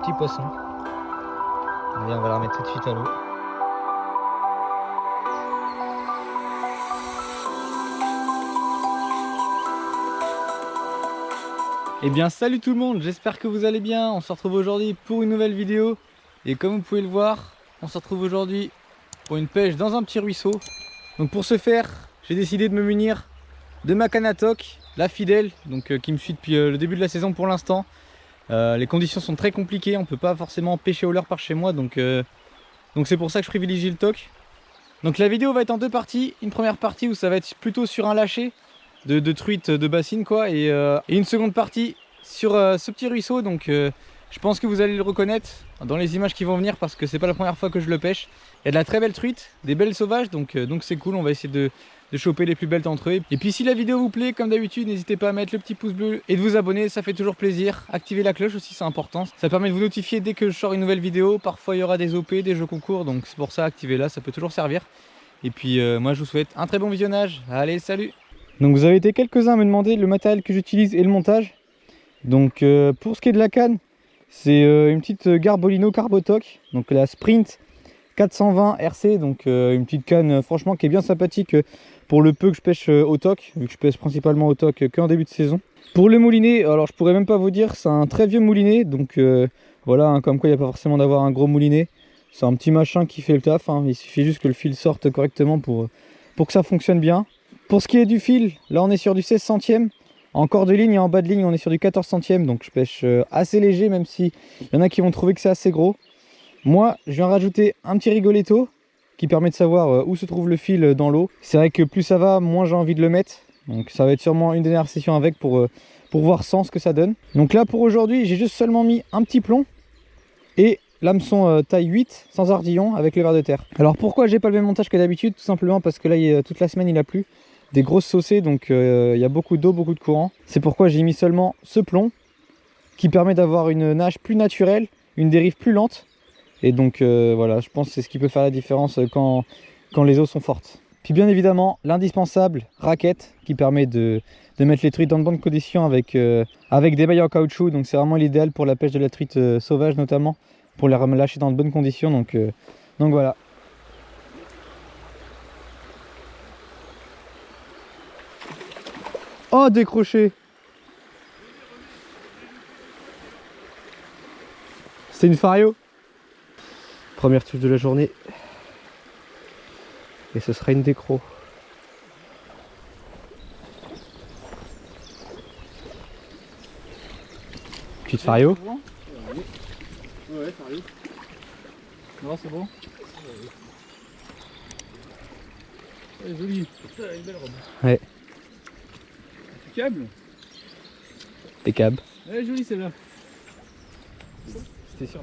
petits poissons. Allez, on va la remettre tout de suite à l'eau. Eh bien salut tout le monde, j'espère que vous allez bien. On se retrouve aujourd'hui pour une nouvelle vidéo. Et comme vous pouvez le voir, on se retrouve aujourd'hui pour une pêche dans un petit ruisseau. Donc pour ce faire, j'ai décidé de me munir de ma canne à toc, la fidèle, donc qui me suit depuis le début de la saison pour l'instant. Les conditions sont très compliquées, on peut pas forcément pêcher au leurre par chez moi, donc c'est pour ça que je privilégie le toc. Donc la vidéo va être en deux parties. Une première partie où ça va être plutôt sur un lâcher de truite de bassine quoi, et une seconde partie sur ce petit ruisseau. Donc je pense que vous allez le reconnaître dans les images qui vont venir parce que c'est pas la première fois que je le pêche. Il y a de la très belle truite, des belles sauvages, donc c'est cool. On va essayer de choper les plus belles d'entre eux. Et puis si la vidéo vous plaît, comme d'habitude, n'hésitez pas à mettre le petit pouce bleu et de vous abonner, ça fait toujours plaisir. Activez la cloche aussi, c'est important. Ça permet de vous notifier dès que je sors une nouvelle vidéo. Parfois il y aura des OP, des jeux concours, donc c'est pour ça, activez-la, ça peut toujours servir. Et puis moi je vous souhaite un très bon visionnage. Allez, salut! Donc vous avez été quelques-uns à me demander le matériel que j'utilise et le montage. Donc pour ce qui est de la canne, c'est une petite Garbolino Carbotoc, donc la Sprint 420 RC, donc une petite canne franchement qui est bien sympathique pour le peu que je pêche au toc, vu que je pêche principalement au toc qu'en début de saison. Pour le moulinet, alors je pourrais même pas vous dire, c'est un très vieux moulinet, donc voilà, hein, comme quoi il n'y a pas forcément d'avoir un gros moulinet. C'est un petit machin qui fait le taf, hein. Il suffit juste que le fil sorte correctement pour que ça fonctionne bien. Pour ce qui est du fil, là on est sur du 16 centièmes. En corps de ligne et en bas de ligne on est sur du 14 centièmes, donc je pêche assez léger, même si il y en a qui vont trouver que c'est assez gros. Moi je viens rajouter un petit rigoletto qui permet de savoir où se trouve le fil dans l'eau. C'est vrai que plus ça va, moins j'ai envie de le mettre, donc ça va être sûrement une dernière session avec pour voir sans ce que ça donne. Donc là pour aujourd'hui j'ai juste seulement mis un petit plomb et l'hameçon taille 8 sans ardillon avec le ver de terre. Alors pourquoi j'ai pas le même montage que d'habitude? Tout simplement parce que là toute la semaine il a plu, des grosses saucées, donc il y a beaucoup d'eau, beaucoup de courant. C'est pourquoi j'ai mis seulement ce plomb qui permet d'avoir une nage plus naturelle, une dérive plus lente. Et donc voilà, je pense que c'est ce qui peut faire la différence quand les eaux sont fortes. Puis bien évidemment l'indispensable raquette qui permet de mettre les truites dans de bonnes conditions avec des mailles en caoutchouc. Donc c'est vraiment l'idéal pour la pêche de la truite sauvage, notamment pour les relâcher dans de bonnes conditions. Donc voilà. Oh, décroché! C'est une fario. Première touche de la journée. Et ce sera une décro. Petite fario. Ouais, fario. Non, c'est bon. Elle est jolie. Putain, elle a une belle robe. Ouais. Impeccable. Impeccable. Elle est jolie celle-là. C'était sûr.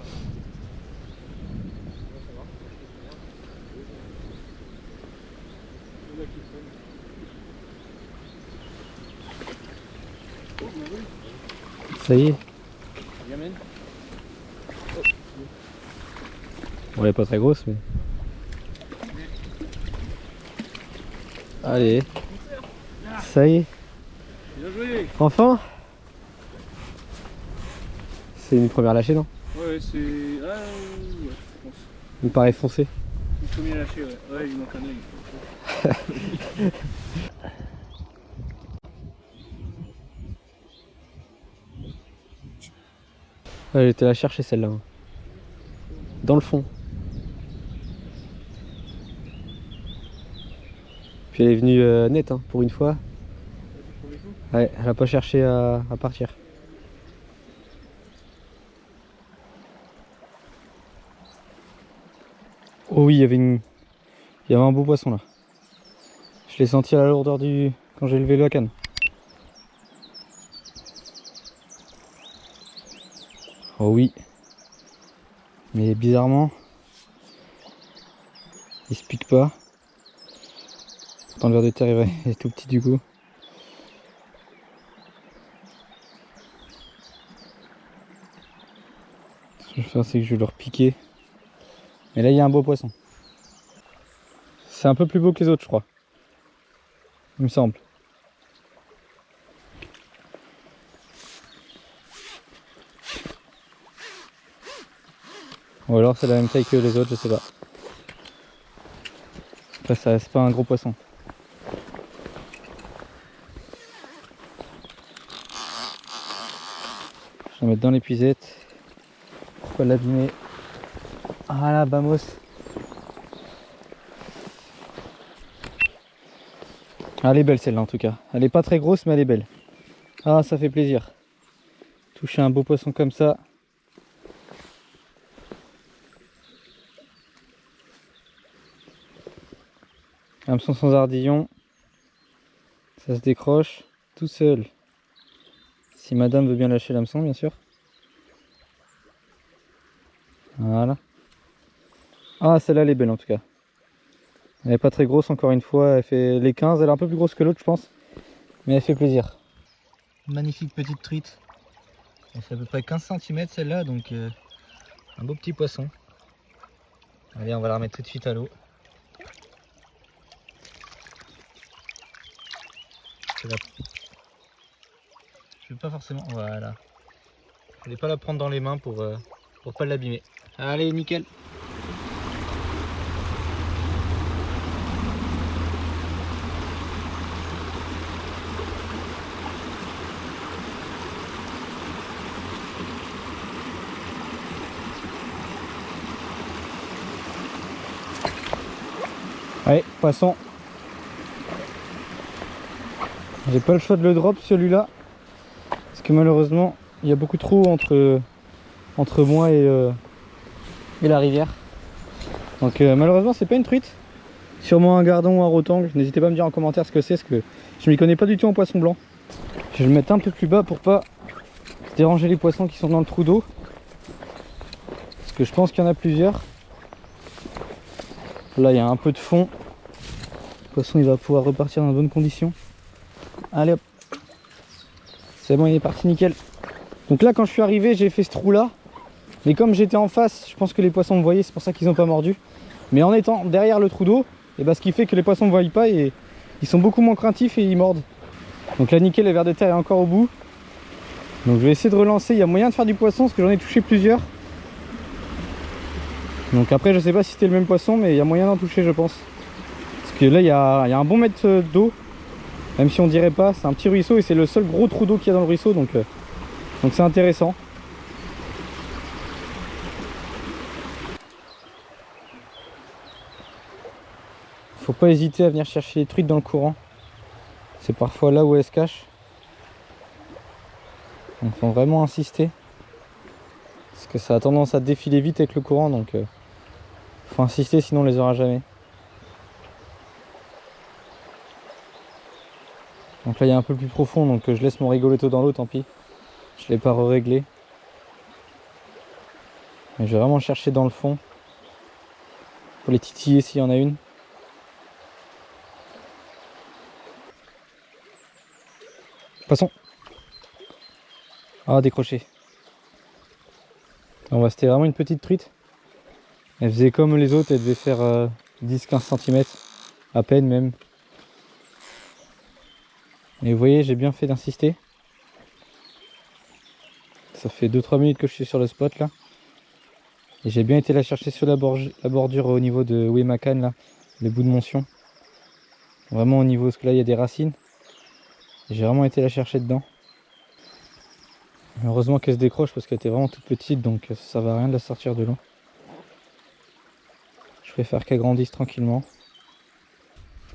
Ça y est. Bon, elle est pas très grosse, mais. Allez. Ça y est. Bien joué. Enfin. C'est une première lâchée, non? Ouais, c'est. Ah, ouais, je pense. Il me paraît foncé. Le premier lâché, ouais. Ouais, il manque un œil. Ouais, j'étais la chercher celle-là. Dans le fond. Puis elle est venue nette hein, pour une fois. Ouais, elle a pas cherché à partir. Oh oui, il y avait un beau poisson là. Je l'ai senti à la lourdeur quand j'ai levé la canne. Oh oui. Mais bizarrement, il se pique pas. Pourtant le ver de terre est tout petit du coup. Ce que je vais faire, c'est que je vais le repiquer. Mais là il y a un beau poisson. C'est un peu plus beau que les autres je crois. Il me semble. Ou alors c'est la même taille que les autres, je sais pas. Après ça reste pas un gros poisson. Je vais mettre dans l'épuisette. Pour pas l'abîmer. Ah là, vamos. Ah, elle est belle celle-là en tout cas. Elle est pas très grosse mais elle est belle. Ah, ça fait plaisir. Toucher un beau poisson comme ça. Hameçon sans ardillon. Ça se décroche tout seul. Si madame veut bien lâcher l'hameçon, bien sûr. Voilà. Ah, celle-là elle est belle en tout cas. Elle est pas très grosse encore une fois. Elle fait les 15. Elle est un peu plus grosse que l'autre, je pense. Mais elle fait plaisir. Magnifique petite truite. Elle fait à peu près 15 cm celle-là, donc un beau petit poisson. Allez, on va la remettre tout de suite à l'eau. Je vais pas forcément. Voilà. Je vais pas la prendre dans les mains pour pas l'abîmer. Allez, nickel. Allez, poisson. J'ai pas le choix de le drop celui-là. Parce que malheureusement, il y a beaucoup de trous entre moi et la rivière. Donc malheureusement, c'est pas une truite. Sûrement un gardon ou un rotangle. N'hésitez pas à me dire en commentaire ce que c'est, parce que je m'y connais pas du tout en poisson blanc. Je vais le mettre un peu plus bas pour pas déranger les poissons qui sont dans le trou d'eau. Parce que je pense qu'il y en a plusieurs. Là, il y a un peu de fond. Le poisson, il va pouvoir repartir dans de bonnes conditions. Allez hop. C'est bon, il est parti nickel. Donc là, quand je suis arrivé, j'ai fait ce trou là. Mais comme j'étais en face, je pense que les poissons me voyaient, c'est pour ça qu'ils n'ont pas mordu. Mais en étant derrière le trou d'eau, et bah, ce qui fait que les poissons ne me voient pas et ils sont beaucoup moins craintifs et ils mordent. Donc là, nickel, le ver de terre est encore au bout. Donc je vais essayer de relancer. Il y a moyen de faire du poisson parce que j'en ai touché plusieurs. Donc après, je sais pas si c'était le même poisson, mais il y a moyen d'en toucher, je pense. Parce que là, il y a un bon mètre d'eau. Même si on dirait pas, c'est un petit ruisseau et c'est le seul gros trou d'eau qu'il y a dans le ruisseau. Donc c'est intéressant. Faut pas hésiter à venir chercher les truites dans le courant. C'est parfois là où elles se cachent. Donc faut vraiment insister. Parce que ça a tendance à défiler vite avec le courant, donc faut insister, sinon on les aura jamais. Donc là il y a un peu plus profond, donc je laisse mon rigoletto dans l'eau, tant pis. Je l'ai pas réglé. Mais je vais vraiment chercher dans le fond. Pour les titiller s'il y en a une. Poisson. Ah, décroché. Bon, c'était vraiment une petite truite. Elle faisait comme les autres, elle devait faire 10-15 cm. À peine même. Et vous voyez, j'ai bien fait d'insister. Ça fait 2-3 minutes que je suis sur le spot là. Et j'ai bien été la chercher sur la bordure au niveau de Wemacan là. Le bout de Montsion. Vraiment au niveau, parce que là il y a des racines. J'ai vraiment été la chercher dedans. Heureusement qu'elle se décroche parce qu'elle était vraiment toute petite, donc ça servait à rien de la sortir de l'eau. Je préfère qu'elle grandisse tranquillement.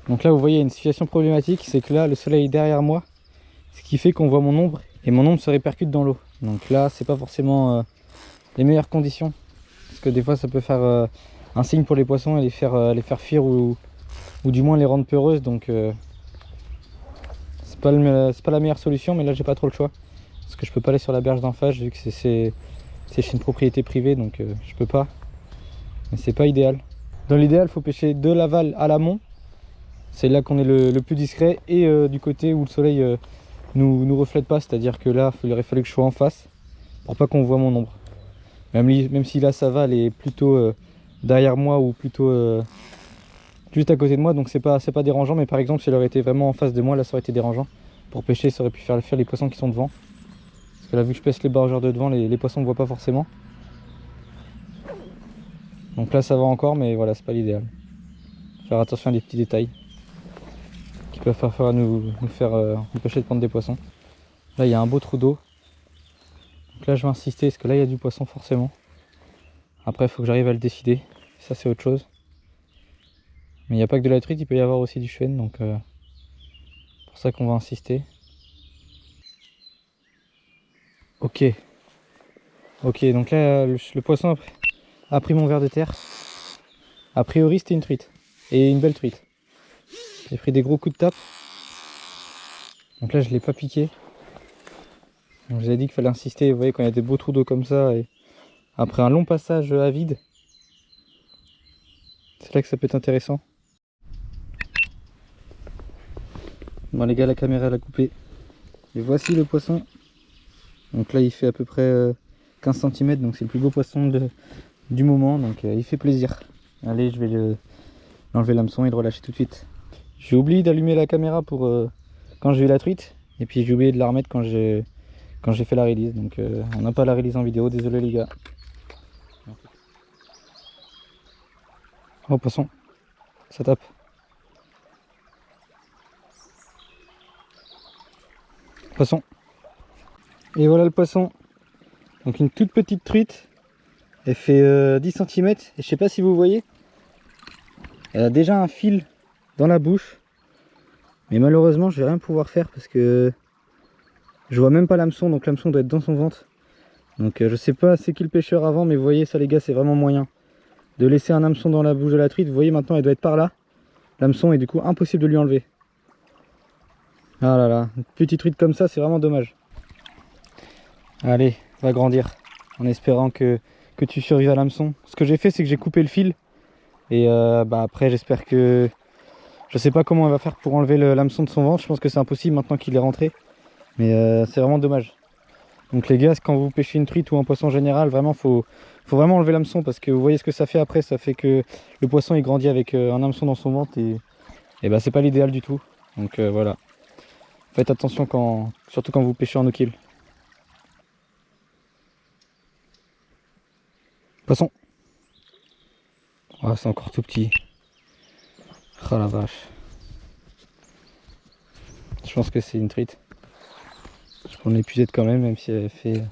Donc là vous voyez, il y a une situation problématique, c'est que là le soleil est derrière moi, ce qui fait qu'on voit mon ombre et mon ombre se répercute dans l'eau. Donc là c'est pas forcément les meilleures conditions, parce que des fois ça peut faire un signe pour les poissons et les faire fuir ou du moins les rendre peureuses. Donc c'est pas la meilleure solution, mais là j'ai pas trop le choix. Parce que je peux pas aller sur la berge d'en face vu que c'est chez une propriété privée, donc je peux pas. Mais c'est pas idéal. Dans l'idéal, il faut pêcher de l'aval à l'amont. C'est là qu'on est le plus discret, et du côté où le soleil nous reflète pas, c'est-à-dire que là il aurait fallu que je sois en face pour pas qu'on voit mon ombre. Même si là ça va, elle est plutôt derrière moi ou plutôt juste à côté de moi, donc c'est pas dérangeant. Mais par exemple si elle aurait été vraiment en face de moi, là ça aurait été dérangeant. Pour pêcher, ça aurait pu faire fuir les poissons qui sont devant. Parce que là vu que je pêche les bargeurs de devant, les poissons ne voient pas forcément. Donc là ça va encore, mais voilà, c'est pas l'idéal. Faire attention à des petits détails qui peuvent faire nous faire empêcher de prendre des poissons. Là il y a un beau trou d'eau. Donc là je vais insister parce que là il y a du poisson forcément. Après il faut que j'arrive à le décider. Ça c'est autre chose. Mais il n'y a pas que de la truite, il peut y avoir aussi du chêne, donc pour ça qu'on va insister. Ok. Ok, donc là le poisson a pris mon ver de terre. A priori c'était une truite. Et une belle truite. J'ai pris des gros coups de tape. Donc là je ne l'ai pas piqué. Donc, je vous ai dit qu'il fallait insister, vous voyez quand il y a des beaux trous d'eau comme ça. Et après un long passage à vide, c'est là que ça peut être intéressant. Bon les gars, la caméra elle a coupé. Et voici le poisson. Donc là il fait à peu près 15 cm, donc c'est le plus beau poisson du moment, donc il fait plaisir. Allez, je vais enlever l'hameçon et le relâcher tout de suite. J'ai oublié d'allumer la caméra pour quand j'ai eu la truite, et puis j'ai oublié de la remettre quand j'ai fait la release, donc on n'a pas la release en vidéo, désolé les gars. Oh poisson, ça tape. Poisson. Et voilà le poisson. Donc une toute petite truite. Elle fait 10 cm. Et je sais pas si vous voyez. Elle a déjà un fil dans la bouche. Mais malheureusement je vais rien pouvoir faire parce que je vois même pas l'hameçon. Donc l'hameçon doit être dans son ventre. Donc je sais pas c'est qui le pêcheur avant. Mais vous voyez ça les gars, c'est vraiment moyen de laisser un hameçon dans la bouche de la truite. Vous voyez maintenant elle doit être par là. L'hameçon est du coup impossible de lui enlever. Ah là là, une petite truite comme ça c'est vraiment dommage. Allez, va grandir en espérant que tu survives à l'hameçon. Ce que j'ai fait c'est que j'ai coupé le fil. Et après j'espère que... Je sais pas comment elle va faire pour enlever l'hameçon de son ventre. Je pense que c'est impossible maintenant qu'il est rentré. Mais c'est vraiment dommage. Donc les gars, quand vous pêchez une truite ou un poisson général, vraiment faut vraiment enlever l'hameçon. Parce que vous voyez ce que ça fait après. Ça fait que le poisson il grandit avec un hameçon dans son ventre. Et bah c'est pas l'idéal du tout. Donc voilà. Faites attention surtout quand vous pêchez en no-kill. Poisson. Ah, c'est encore tout petit. Oh la vache. Je pense que c'est une truite. Je prends l'épuisette quand même si elle fait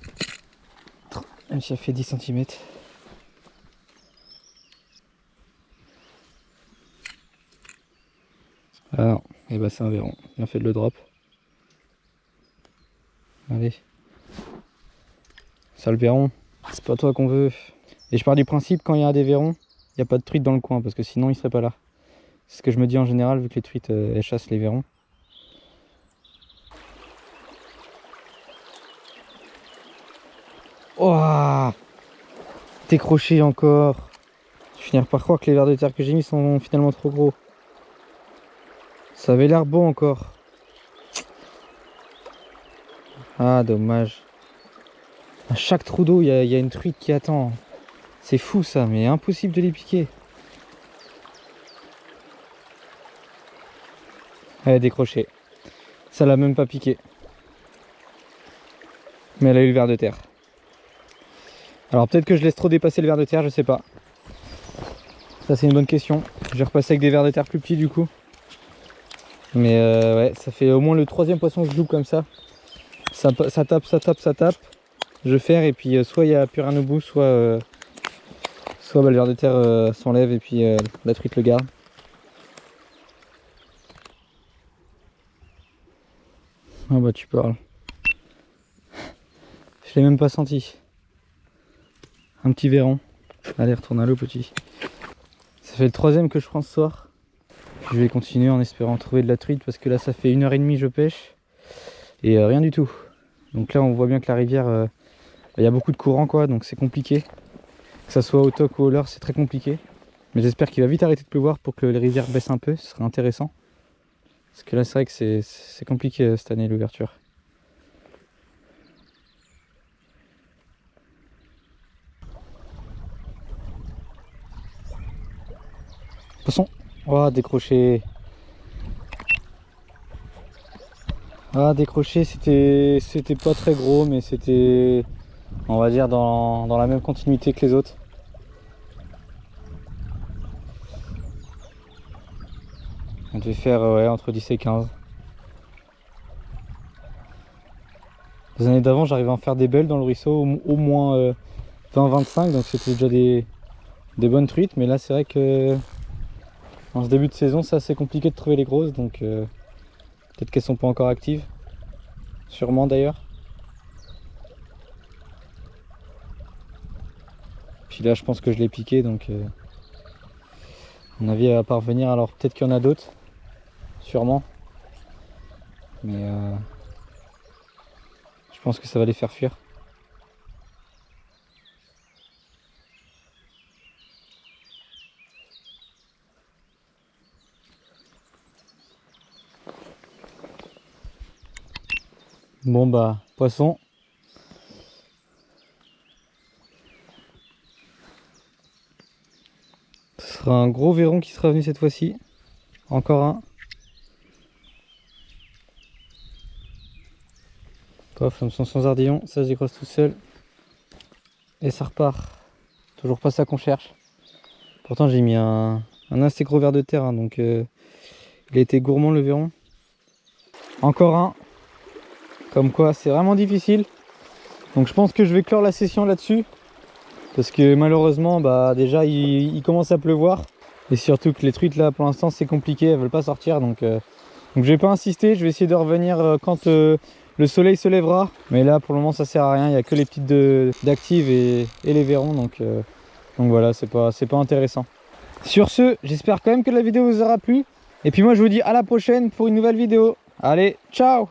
10 cm. Ah non, et bah c'est un verron. Bien fait de le drop. Allez. Ça le verron, c'est pas toi qu'on veut. Et je pars du principe quand il y a des verrons, il n'y a pas de truite dans le coin parce que sinon il serait pas là. C'est ce que je me dis en général vu que les truites elles chassent les verrons. Oh, décroché encore. Je vais finir par croire que les vers de terre que j'ai mis sont finalement trop gros. Ça avait l'air beau encore. Ah dommage. À chaque trou d'eau il y a une truite qui attend. C'est fou ça, mais impossible de les piquer. Elle a décroché. Ça l'a même pas piqué. Mais elle a eu le ver de terre. Alors peut-être que je laisse trop dépasser le ver de terre, je sais pas. Ça c'est une bonne question. Je vais repasser avec des vers de terre plus petits du coup. Mais ouais, ça fait au moins le troisième poisson que je loupe comme ça. Ça tape, ça tape, ça tape. Je ferre et puis soit il n'y a plus rien au bout, soit le ver de terre s'enlève et puis la truite le garde. Ah bah tu parles. Je l'ai même pas senti. Un petit verron. Allez, retourne à l'eau petit. Ça fait le troisième que je prends ce soir. Je vais continuer en espérant trouver de la truite parce que là ça fait 1h30 je pêche. Et rien du tout. Donc là on voit bien que la rivière, il y a beaucoup de courant quoi, donc c'est compliqué. Que ça soit au toc ou au leurre, c'est très compliqué. Mais j'espère qu'il va vite arrêter de pleuvoir pour que les rivières baissent un peu, ce serait intéressant. Parce que là c'est vrai que c'est compliqué cette année l'ouverture. Poisson. Oh décroché. Ah décroché, c'était pas très gros mais c'était on va dire dans la même continuité que les autres. On devait faire ouais, entre 10 et 15. Les années d'avant, j'arrivais à en faire des belles dans le ruisseau, au moins 20-25, donc c'était déjà des bonnes truites. Mais là, c'est vrai que en ce début de saison, c'est assez compliqué de trouver les grosses, donc peut-être qu'elles sont pas encore actives. Sûrement d'ailleurs. Puis là, je pense que je l'ai piqué, donc à mon avis, elle va pas revenir. Alors peut-être qu'il y en a d'autres, sûrement. Mais je pense que ça va les faire fuir. Bon bah, poisson. Ce sera un gros verron qui sera venu cette fois-ci. Encore un. Pof, hameçon sans ardillon, ça se décroise tout seul. Et ça repart. Toujours pas ça qu'on cherche. Pourtant j'ai mis un assez gros ver de terre, hein, donc il a été gourmand le verron. Encore un. Comme quoi c'est vraiment difficile. Donc je pense que je vais clore la session là-dessus. Parce que malheureusement bah déjà il commence à pleuvoir. Et surtout que les truites là pour l'instant c'est compliqué, elles veulent pas sortir. Donc je vais pas insister, je vais essayer de revenir quand le soleil se lèvera. Mais là pour le moment ça sert à rien, il n'y a que les petites d'actives et les verrons. Donc voilà, c'est pas intéressant. Sur ce, j'espère quand même que la vidéo vous aura plu. Et puis moi je vous dis à la prochaine pour une nouvelle vidéo. Allez, ciao!